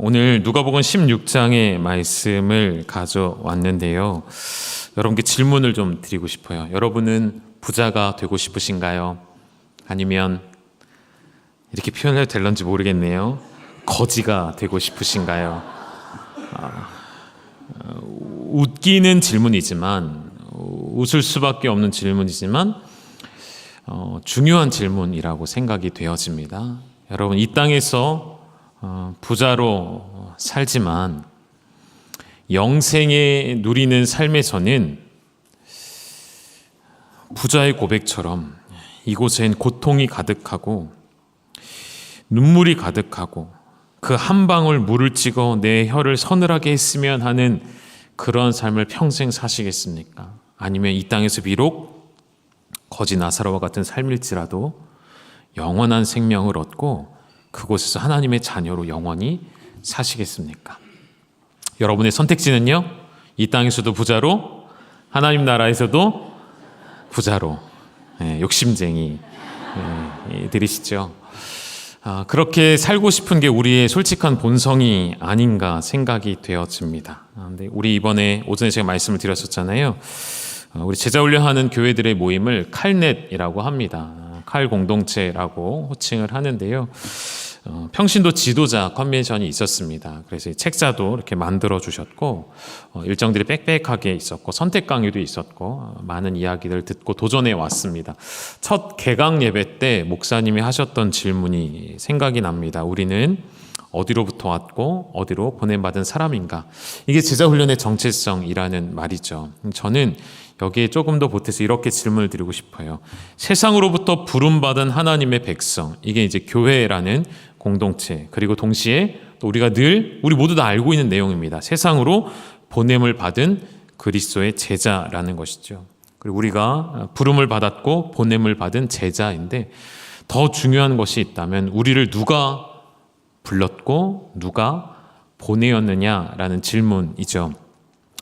오늘 누가복음 16장의 말씀을 가져왔는데요. 여러분께 질문을 좀 드리고 싶어요. 여러분은 부자가 되고 싶으신가요? 아니면 이렇게 표현해도 될런지 모르겠네요. 거지가 되고 싶으신가요? 웃기는 질문이지만, 웃을 수밖에 없는 질문이지만 중요한 질문이라고 생각이 되어집니다. 여러분, 이 땅에서 부자로 살지만 영생에 누리는 삶에서는 부자의 고백처럼 이곳엔 고통이 가득하고 눈물이 가득하고 그 한 방울 물을 찍어 내 혀를 서늘하게 했으면 하는 그런 삶을 평생 사시겠습니까? 아니면 이 땅에서 비록 거지 나사로와 같은 삶일지라도 영원한 생명을 얻고 그곳에서 하나님의 자녀로 영원히 사시겠습니까? 여러분의 선택지는요, 이 땅에서도 부자로, 하나님 나라에서도 부자로. 욕심쟁이 들이시죠? 그렇게 살고 싶은 게 우리의 솔직한 본성이 아닌가 생각이 되어집니다. 근데 우리 이번에 오전에 제가 말씀을 드렸었잖아요. 우리 제자훈련하는 교회들의 모임을 칼넷이라고 합니다. 칼 공동체라고 호칭을 하는데요. 평신도 지도자 컨벤션이 있었습니다. 그래서 책자도 이렇게 만들어 주셨고, 일정들이 빽빽하게 있었고, 선택 강의도 있었고, 많은 이야기를 듣고 도전해 왔습니다. 첫 개강 예배 때 목사님이 하셨던 질문이 생각이 납니다. 우리는 어디로부터 왔고 어디로 보냄받은 사람인가? 이게 제자훈련의 정체성이라는 말이죠. 저는 여기에 조금 더 보태서 이렇게 질문을 드리고 싶어요. 세상으로부터 부름받은 하나님의 백성, 이게 이제 교회라는 공동체, 그리고 동시에 또 우리가 우리 모두 다 알고 있는 내용입니다. 세상으로 보냄을 받은 그리스도의 제자라는 것이죠. 그리고 우리가 부름을 받았고 보냄을 받은 제자인데, 더 중요한 것이 있다면 우리를 누가 불렀고 누가 보내었느냐라는 질문이죠.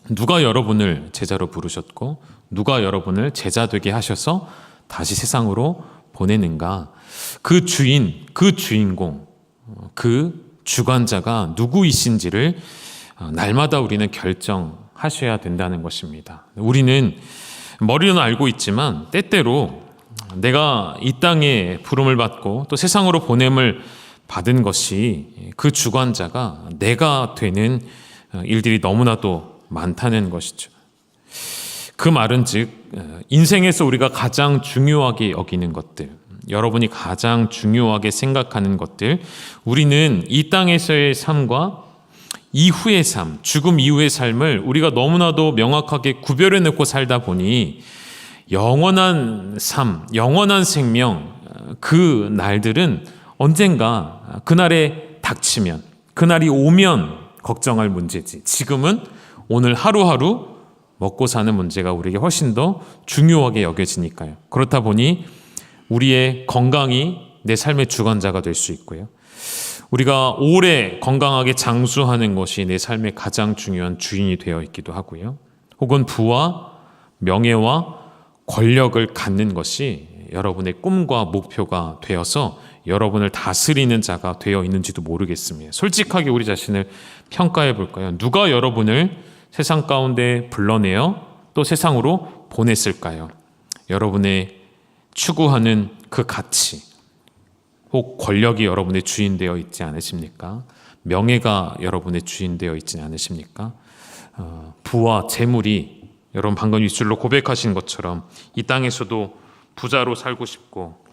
누가 여러분을 제자로 부르셨고 누가 여러분을 제자 되게 하셔서 다시 세상으로 보내는가? 그 주인, 그 주인공, 그 주관자가 누구이신지를 날마다 우리는 결정하셔야 된다는 것입니다. 우리는 머리로는 알고 있지만 때때로 내가 이 땅에 부름을 받고 또 세상으로 보냄을 받은 것이 그 주관자가 내가 되는 일들이 너무나도 많다는 것이죠. 그 말은 즉, 인생에서 우리가 가장 중요하게 여기는 것들, 여러분이 가장 중요하게 생각하는 것들, 우리는 이 땅에서의 삶과 이후의 삶, 죽음 이후의 삶을 우리가 너무나도 명확하게 구별해 놓고 살다 보니 영원한 삶, 영원한 생명, 그 날들은 언젠가 그날에 닥치면, 그날이 오면 걱정할 문제지, 지금은 오늘 하루하루 먹고 사는 문제가 우리에게 훨씬 더 중요하게 여겨지니까요. 그렇다 보니 우리의 건강이 내 삶의 주관자가 될 수 있고요, 우리가 오래 건강하게 장수하는 것이 내 삶의 가장 중요한 주인이 되어 있기도 하고요, 혹은 부와 명예와 권력을 갖는 것이 여러분의 꿈과 목표가 되어서 여러분을 다스리는 자가 되어 있는지도 모르겠습니다. 솔직하게 우리 자신을 평가해 볼까요? 누가 여러분을 세상 가운데 불러내어 또 세상으로 보냈을까요? 여러분의 추구하는 그 가치, 혹 권력이 여러분의 주인 되어 있지 않으십니까? 명예가 여러분의 주인 되어 있지 않으십니까? 부와 재물이, 여러분 방금 윗줄로 고백하신 것처럼 이 땅에서도 부자로 살고 싶고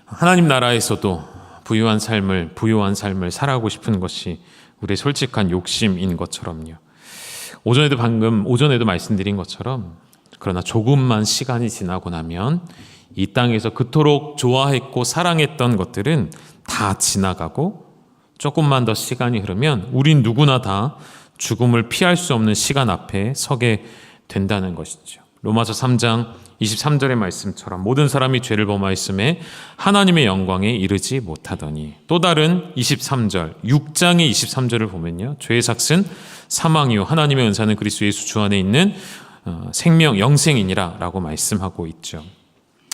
하나님 나라에서도 부유한 삶을 살아가고 싶은 것이 우리의 솔직한 욕심인 것처럼요. 오전에도 말씀드린 것처럼, 그러나 조금만 시간이 지나고 나면 이 땅에서 그토록 좋아했고 사랑했던 것들은 다 지나가고, 조금만 더 시간이 흐르면 우린 누구나 다 죽음을 피할 수 없는 시간 앞에 서게 된다는 것이죠. 로마서 3장 23절의 말씀처럼 모든 사람이 죄를 범하였음에 하나님의 영광에 이르지 못하더니, 또 다른 23절, 6장의 23절을 보면요, 죄의 삭은 사망이요 하나님의 은사는 그리스도 예수 주 안에 있는 생명, 영생이니라 라고 말씀하고 있죠.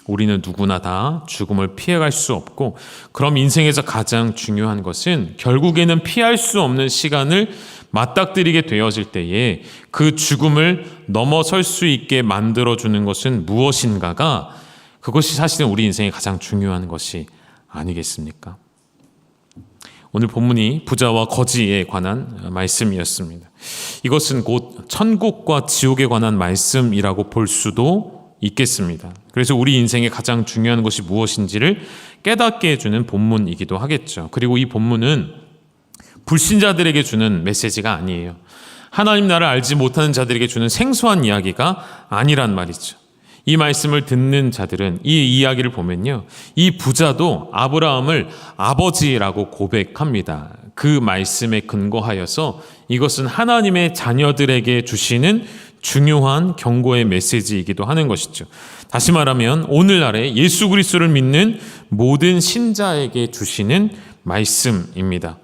우리는 누구나 다 죽음을 피해갈 수 없고, 그럼 인생에서 가장 중요한 것은 결국에는 피할 수 없는 시간을 맞닥뜨리게 되어질 때에 그 죽음을 넘어설 수 있게 만들어주는 것은 무엇인가가, 그것이 사실은 우리 인생에 가장 중요한 것이 아니겠습니까? 오늘 본문이 부자와 거지에 관한 말씀이었습니다. 이것은 곧 천국과 지옥에 관한 말씀이라고 볼 수도 있겠습니다. 그래서 우리 인생에 가장 중요한 것이 무엇인지를 깨닫게 해주는 본문이기도 하겠죠. 그리고 이 본문은 불신자들에게 주는 메시지가 아니에요. 하나님 나라를 알지 못하는 자들에게 주는 생소한 이야기가 아니란 말이죠. 이 말씀을 듣는 자들은 이 이야기를 보면요, 이 부자도 아브라함을 아버지라고 고백합니다. 그 말씀에 근거하여서 이것은 하나님의 자녀들에게 주시는 중요한 경고의 메시지이기도 하는 것이죠. 다시 말하면 오늘날에 예수 그리스도를 믿는 모든 신자에게 주시는 말씀입니다.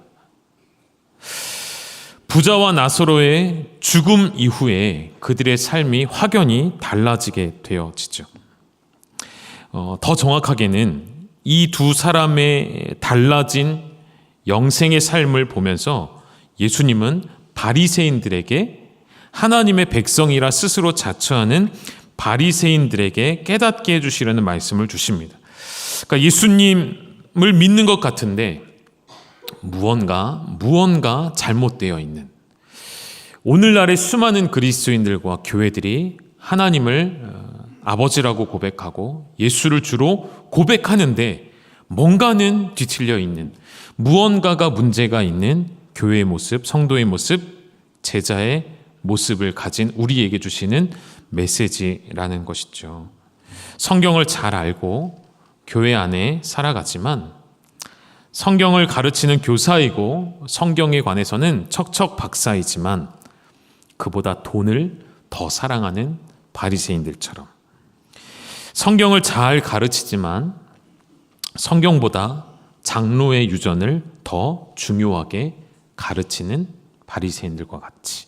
부자와 나사로의 죽음 이후에 그들의 삶이 확연히 달라지게 되어지죠. 더 정확하게는 이 두 사람의 달라진 영생의 삶을 보면서 예수님은 바리새인들에게, 하나님의 백성이라 스스로 자처하는 바리새인들에게 깨닫게 해주시려는 말씀을 주십니다. 그러니까 예수님을 믿는 것 같은데 무언가 잘못되어 있는, 오늘날의 수많은 그리스도인들과 교회들이 하나님을 아버지라고 고백하고 예수를 주로 고백하는데 뭔가는 뒤틀려 있는, 무언가가 문제가 있는 교회의 모습, 성도의 모습, 제자의 모습을 가진 우리에게 주시는 메시지라는 것이죠. 성경을 잘 알고 교회 안에 살아가지만 성경을 가르치는 교사이고 성경에 관해서는 척척 박사이지만 그보다 돈을 더 사랑하는 바리새인들처럼, 성경을 잘 가르치지만 성경보다 장로의 유전을 더 중요하게 가르치는 바리새인들과 같이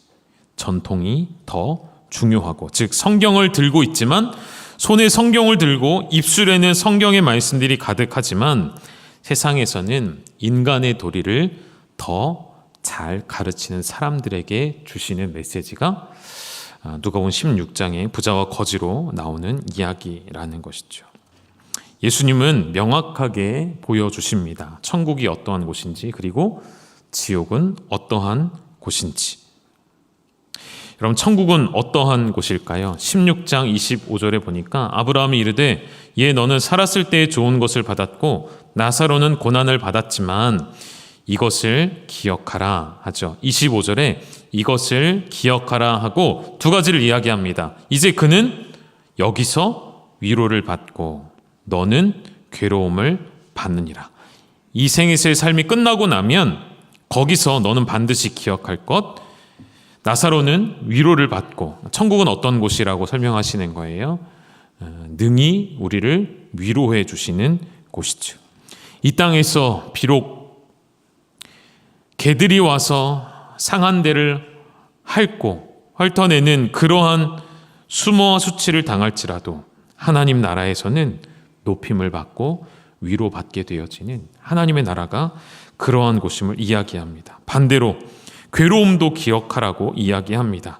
전통이 더 중요하고, 즉 성경을 들고 있지만 손에 성경을 들고 입술에는 성경의 말씀들이 가득하지만 세상에서는 인간의 도리를 더 잘 가르치는 사람들에게 주시는 메시지가 누가복음 16장의 부자와 거지로 나오는 이야기라는 것이죠. 예수님은 명확하게 보여주십니다. 천국이 어떠한 곳인지, 그리고 지옥은 어떠한 곳인지. 여러분, 천국은 어떠한 곳일까요? 16장 25절에 보니까 아브라함이 이르되 예 너는 살았을 때에 좋은 것을 받았고 나사로는 고난을 받았지만 이것을 기억하라 하죠. 25절에 이것을 기억하라 하고 두 가지를 이야기합니다. 이제 그는 여기서 위로를 받고 너는 괴로움을 받느니라. 이 생에서의 삶이 끝나고 나면 거기서 너는 반드시 기억할 것, 나사로는 위로를 받고, 천국은 어떤 곳이라고 설명하시는 거예요? 능히 우리를 위로해 주시는 곳이죠. 이 땅에서 비록 개들이 와서 상한 데를 핥어내는 그러한 수모와 수치를 당할지라도 하나님 나라에서는 높임을 받고 위로받게 되어지는 하나님의 나라가 그러한 곳임을 이야기합니다. 반대로 괴로움도 기억하라고 이야기합니다.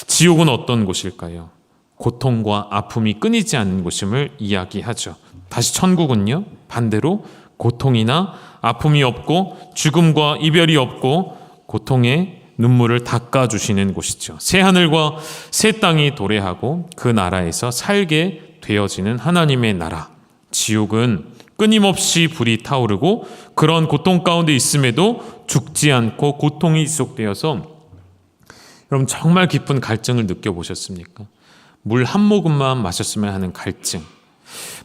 지옥은 어떤 곳일까요? 고통과 아픔이 끊이지 않는 곳임을 이야기하죠. 다시 천국은요, 반대로 고통이나 아픔이 없고 죽음과 이별이 없고 고통의 눈물을 닦아주시는 곳이죠. 새 하늘과 새 땅이 도래하고 그 나라에서 살게 되어지는 하나님의 나라. 지옥은 끊임없이 불이 타오르고 그런 고통 가운데 있음에도 죽지 않고 고통이 지속되어서, 여러분 정말 깊은 갈증을 느껴보셨습니까? 물 한 모금만 마셨으면 하는 갈증,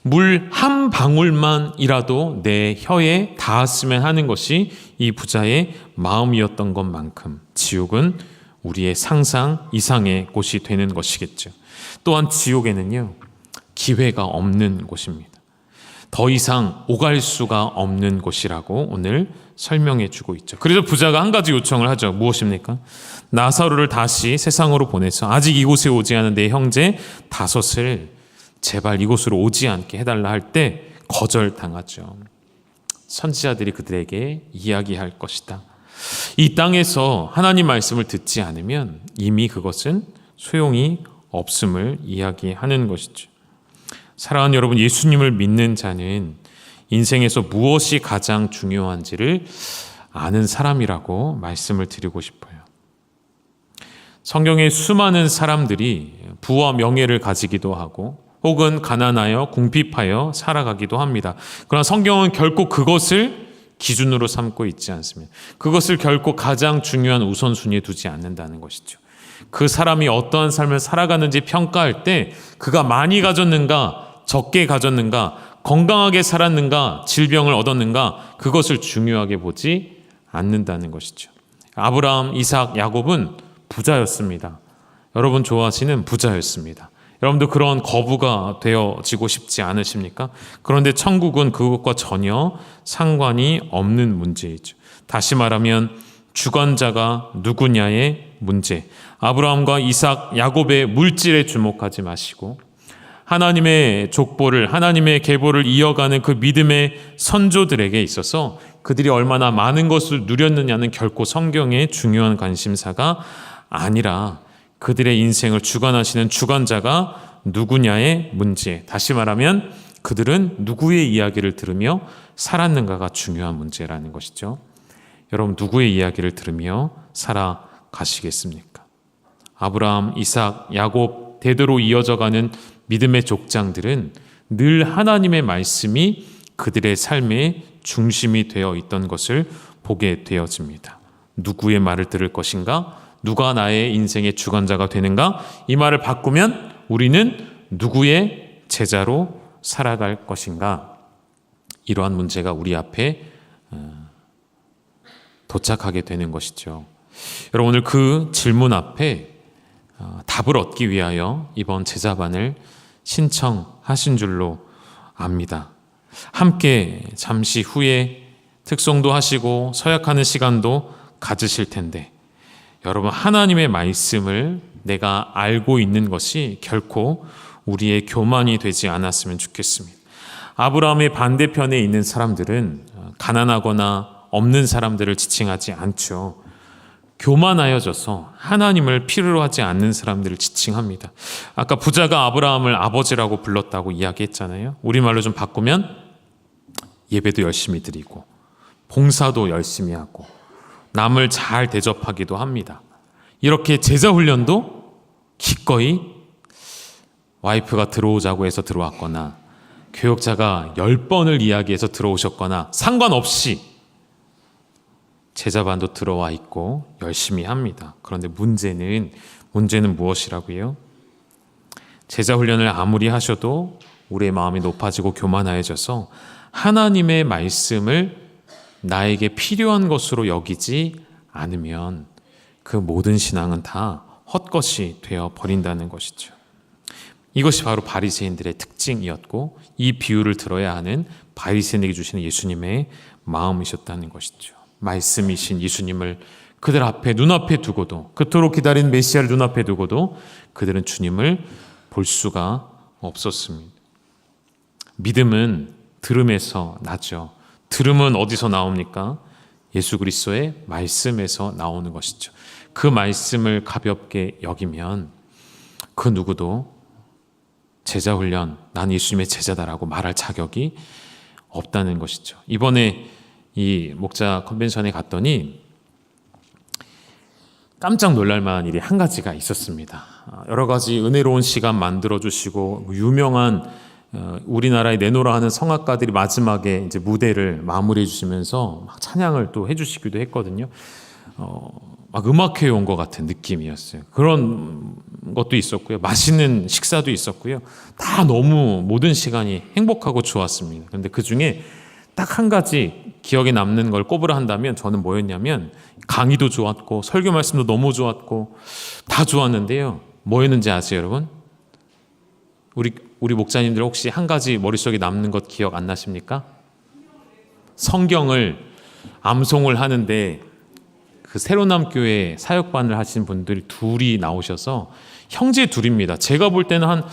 물 한 방울만이라도 내 혀에 닿았으면 하는 것이 이 부자의 마음이었던 것만큼 지옥은 우리의 상상 이상의 곳이 되는 것이겠죠. 또한 지옥에는요, 기회가 없는 곳입니다. 더 이상 오갈 수가 없는 곳이라고 오늘 설명해 주고 있죠. 그래서 부자가 한 가지 요청을 하죠. 무엇입니까? 나사로를 다시 세상으로 보내서 아직 이곳에 오지 않은 내 형제 5을 제발 이곳으로 오지 않게 해달라 할 때 거절당하죠. 선지자들이 그들에게 이야기할 것이다. 이 땅에서 하나님 말씀을 듣지 않으면 이미 그것은 소용이 없음을 이야기하는 것이죠. 사랑하는 여러분, 예수님을 믿는 자는 인생에서 무엇이 가장 중요한지를 아는 사람이라고 말씀을 드리고 싶어요. 성경에 수많은 사람들이 부와 명예를 가지기도 하고 혹은 가난하여 궁핍하여 살아가기도 합니다. 그러나 성경은 결코 그것을 기준으로 삼고 있지 않습니다. 그것을 결코 가장 중요한 우선순위에 두지 않는다는 것이죠. 그 사람이 어떠한 삶을 살아가는지 평가할 때 그가 많이 가졌는가, 적게 가졌는가, 건강하게 살았는가, 질병을 얻었는가, 그것을 중요하게 보지 않는다는 것이죠. 아브라함, 이삭, 야곱은 부자였습니다. 여러분 좋아하시는 부자였습니다. 여러분도 그런 거부가 되어지고 싶지 않으십니까? 그런데 천국은 그것과 전혀 상관이 없는 문제이죠. 다시 말하면 주관자가 누구냐의 문제. 아브라함과 이삭, 야곱의 물질에 주목하지 마시고 하나님의 족보를, 하나님의 계보를 이어가는 그 믿음의 선조들에게 있어서 그들이 얼마나 많은 것을 누렸느냐는 결코 성경의 중요한 관심사가 아니라 그들의 인생을 주관하시는 주관자가 누구냐의 문제. 다시 말하면 그들은 누구의 이야기를 들으며 살았는가가 중요한 문제라는 것이죠. 여러분 누구의 이야기를 들으며 살아가시겠습니까? 아브라함, 이삭, 야곱 대대로 이어져가는 믿음의 족장들은 늘 하나님의 말씀이 그들의 삶의 중심이 되어 있던 것을 보게 되어집니다. 누구의 말을 들을 것인가? 누가 나의 인생의 주관자가 되는가? 이 말을 바꾸면 우리는 누구의 제자로 살아갈 것인가? 이러한 문제가 우리 앞에 도착하게 되는 것이죠. 여러분 오늘 그 질문 앞에 답을 얻기 위하여 이번 제자반을 신청하신 줄로 압니다. 함께 잠시 후에 특송도 하시고 서약하는 시간도 가지실 텐데 여러분 하나님의 말씀을 내가 알고 있는 것이 결코 우리의 교만이 되지 않았으면 좋겠습니다. 아브라함의 반대편에 있는 사람들은 가난하거나 없는 사람들을 지칭하지 않죠. 교만하여져서 하나님을 필요로 하지 않는 사람들을 지칭합니다. 아까 부자가 아브라함을 아버지라고 불렀다고 이야기했잖아요. 우리말로 좀 바꾸면 예배도 열심히 드리고 봉사도 열심히 하고 남을 잘 대접하기도 합니다. 이렇게 제자 훈련도 기꺼이 와이프가 들어오자고 해서 들어왔거나 교역자가 10번을 이야기해서 들어오셨거나 상관없이 제자반도 들어와 있고 열심히 합니다. 그런데 문제는 무엇이라고요? 제자 훈련을 아무리 하셔도 우리의 마음이 높아지고 교만해져서 하나님의 말씀을 나에게 필요한 것으로 여기지 않으면 그 모든 신앙은 다 헛것이 되어 버린다는 것이죠. 이것이 바로 바리새인들의 특징이었고 이 비유를 들어야 하는 바리새인에게 주시는 예수님의 마음이셨다는 것이죠. 말씀이신 예수님을 그들 앞에 눈앞에 두고도 그토록 기다린 메시아를 눈앞에 두고도 그들은 주님을 볼 수가 없었습니다. 믿음은 들음에서 나죠. 들음은 어디서 나옵니까? 예수 그리스도의 말씀에서 나오는 것이죠. 그 말씀을 가볍게 여기면 그 누구도 제자 훈련, 난 예수님의 제자다라고 말할 자격이 없다는 것이죠. 이번에 이 목자 컨벤션에 갔더니 깜짝 놀랄 만한 일이 한 가지가 있었습니다. 여러 가지 은혜로운 시간 만들어주시고 유명한 우리나라에 내노라 하는 성악가들이 마지막에 이제 무대를 마무리해 주시면서 막 찬양을 또 해주시기도 했거든요. 막 음악회에 온 것 같은 느낌이었어요. 그런 것도 있었고요. 맛있는 식사도 있었고요. 다 너무 모든 시간이 행복하고 좋았습니다. 그런데 그 중에 딱 한 가지 기억에 남는 걸 꼽으라 한다면 저는 뭐였냐면 강의도 좋았고 설교 말씀도 너무 좋았고 다 좋았는데요. 뭐였는지 아세요, 여러분? 우리 목사님들 혹시 한 가지 머릿속에 남는 것 기억 안 나십니까? 성경을 암송을 하는데 그 새로남교회 사역반을 하신 분들이 둘이 나오셔서 형제 둘입니다. 제가 볼 때는 한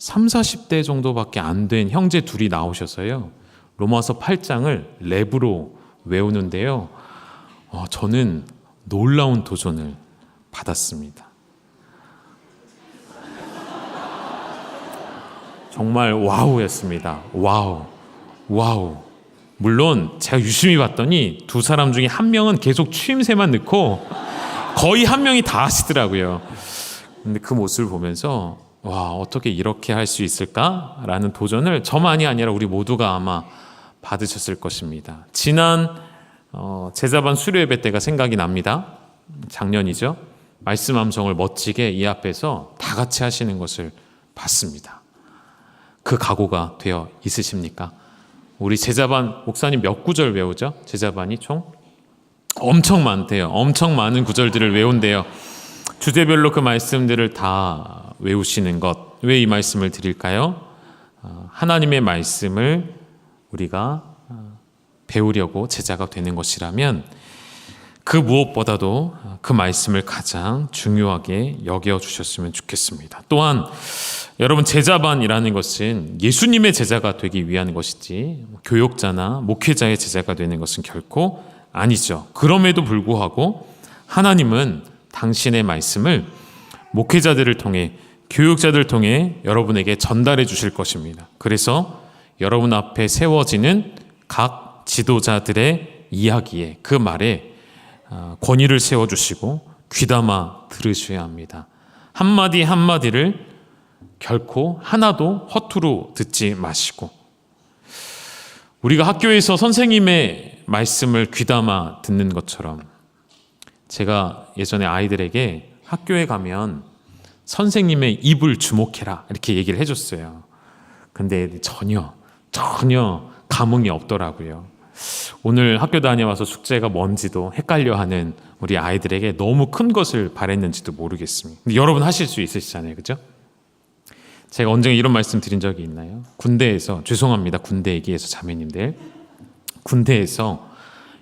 3, 40대 정도밖에 안 된 형제 둘이 나오셔서요. 로마서 8장을 랩으로 외우는데요. 저는 놀라운 도전을 받았습니다. 정말 와우였습니다. 와우. 물론 제가 유심히 봤더니 두 사람 중에 한 명은 계속 추임새만 넣고 거의 한 명이 다 하시더라고요. 근데 그 모습을 보면서 와, 어떻게 이렇게 할 수 있을까라는 도전을 저만이 아니라 우리 모두가 아마 받으셨을 것입니다. 지난 제자반 수료예배 때가 생각이 납니다. 작년이죠. 말씀 암송을 멋지게 이 앞에서 다 같이 하시는 것을 봤습니다. 그 각오가 되어 있으십니까? 우리 제자반 목사님 몇 구절 외우죠? 제자반이 총? 엄청 많대요. 엄청 많은 구절들을 외운대요. 주제별로 그 말씀들을 다 외우시는 것. 왜 이 말씀을 드릴까요? 하나님의 말씀을 우리가 배우려고 제자가 되는 것이라면 그 무엇보다도 그 말씀을 가장 중요하게 여겨주셨으면 좋겠습니다. 또한 여러분, 제자반이라는 것은 예수님의 제자가 되기 위한 것이지 교역자나 목회자의 제자가 되는 것은 결코 아니죠. 그럼에도 불구하고 하나님은 당신의 말씀을 목회자들을 통해, 교육자들을 통해 여러분에게 전달해 주실 것입니다. 그래서 여러분 앞에 세워지는 각 지도자들의 이야기에, 그 말에 권위를 세워주시고 귀담아 들으셔야 합니다. 한마디 한마디를 결코 하나도 허투루 듣지 마시고, 우리가 학교에서 선생님의 말씀을 귀담아 듣는 것처럼, 제가 예전에 아이들에게 학교에 가면 선생님의 입을 주목해라 이렇게 얘기를 해줬어요. 근데 전혀 감흥이 없더라고요. 오늘 학교 다녀와서 숙제가 뭔지도 헷갈려하는 우리 아이들에게 너무 큰 것을 바랬는지도 모르겠습니다. 근데 여러분 하실 수 있으시잖아요, 그죠? 제가 언젠가 이런 말씀 드린 적이 있나요? 군대에서, 죄송합니다, 군대 얘기해서 자매님들, 군대에서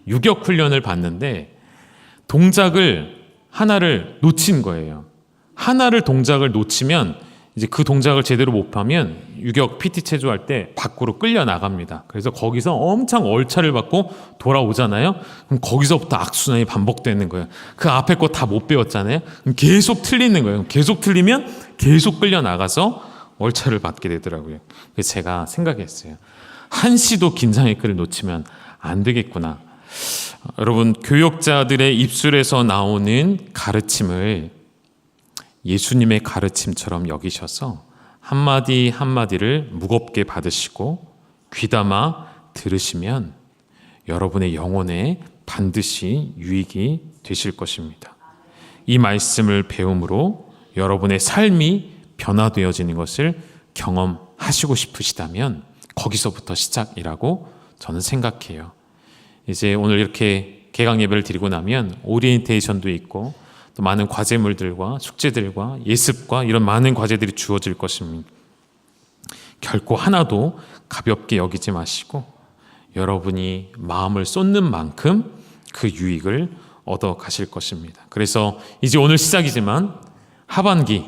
유격 훈련을 받는데 동작을 하나를 놓친 거예요. 동작을 놓치면 이제 그 동작을 제대로 못 하면 유격 PT 체조할 때 밖으로 끌려 나갑니다. 그래서 거기서 엄청 얼차를 받고 돌아오잖아요. 그럼 거기서부터 악순환이 반복되는 거예요. 그 앞에 거 다 못 배웠잖아요. 그럼 계속 틀리는 거예요. 계속 틀리면 계속 끌려 나가서 얼차를 받게 되더라고요. 그래서 제가 생각했어요. 한시도 긴장의 끈을 놓치면 안 되겠구나. 여러분, 교역자들의 입술에서 나오는 가르침을 예수님의 가르침처럼 여기셔서 한마디 한마디를 무겁게 받으시고 귀담아 들으시면 여러분의 영혼에 반드시 유익이 되실 것입니다. 이 말씀을 배움으로 여러분의 삶이 변화되어지는 것을 경험하시고 싶으시다면 거기서부터 시작이라고 저는 생각해요. 이제 오늘 이렇게 개강 예배를 드리고 나면 오리엔테이션도 있고 또 많은 과제물들과 숙제들과 예습과 이런 많은 과제들이 주어질 것입니다. 결코 하나도 가볍게 여기지 마시고 여러분이 마음을 쏟는 만큼 그 유익을 얻어 가실 것입니다. 그래서 이제 오늘 시작이지만 하반기,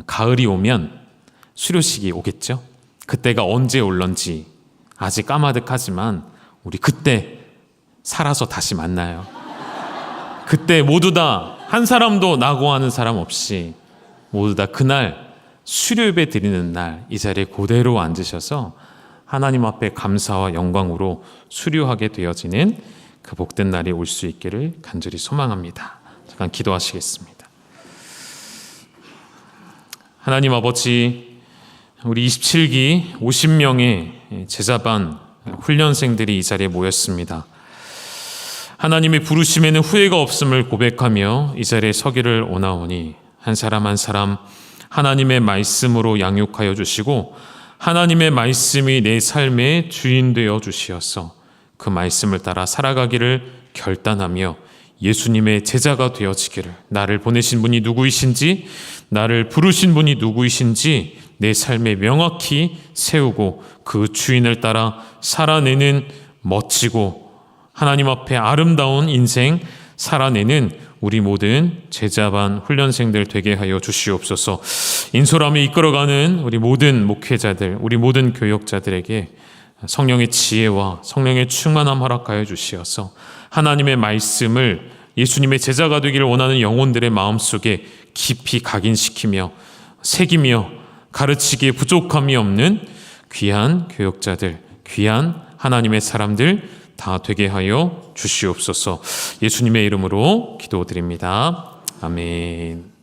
가을이 오면 수료식이 오겠죠. 그때가 언제 올런지 아직 까마득하지만 우리 그때 살아서 다시 만나요. 그때 모두 다 한 사람도 낙오하는 사람 없이 모두 다 그날 수료예배 드리는 날 이 자리에 그대로 앉으셔서 하나님 앞에 감사와 영광으로 수료하게 되어지는 그 복된 날이 올 수 있기를 간절히 소망합니다. 잠깐 기도하시겠습니다. 하나님 아버지, 우리 27기 50명의 제자반 훈련생들이 이 자리에 모였습니다. 하나님의 부르심에는 후회가 없음을 고백하며 이 자리에 서기를 원하오니 한 사람 한 사람 하나님의 말씀으로 양육하여 주시고 하나님의 말씀이 내 삶의 주인 되어 주시어서 그 말씀을 따라 살아가기를 결단하며 예수님의 제자가 되어지기를, 나를 보내신 분이 누구이신지, 나를 부르신 분이 누구이신지 내 삶에 명확히 세우고 그 주인을 따라 살아내는 멋지고 하나님 앞에 아름다운 인생 살아내는 우리 모든 제자반 훈련생들 되게 하여 주시옵소서. 인솔함이 이끌어가는 우리 모든 목회자들, 우리 모든 교역자들에게 성령의 지혜와 성령의 충만함 허락하여 주시어서 하나님의 말씀을 예수님의 제자가 되기를 원하는 영혼들의 마음속에 깊이 각인시키며 새기며 가르치기에 부족함이 없는 귀한 교역자들, 귀한 하나님의 사람들 다 되게 하여 주시옵소서. 예수님의 이름으로 기도드립니다. 아멘.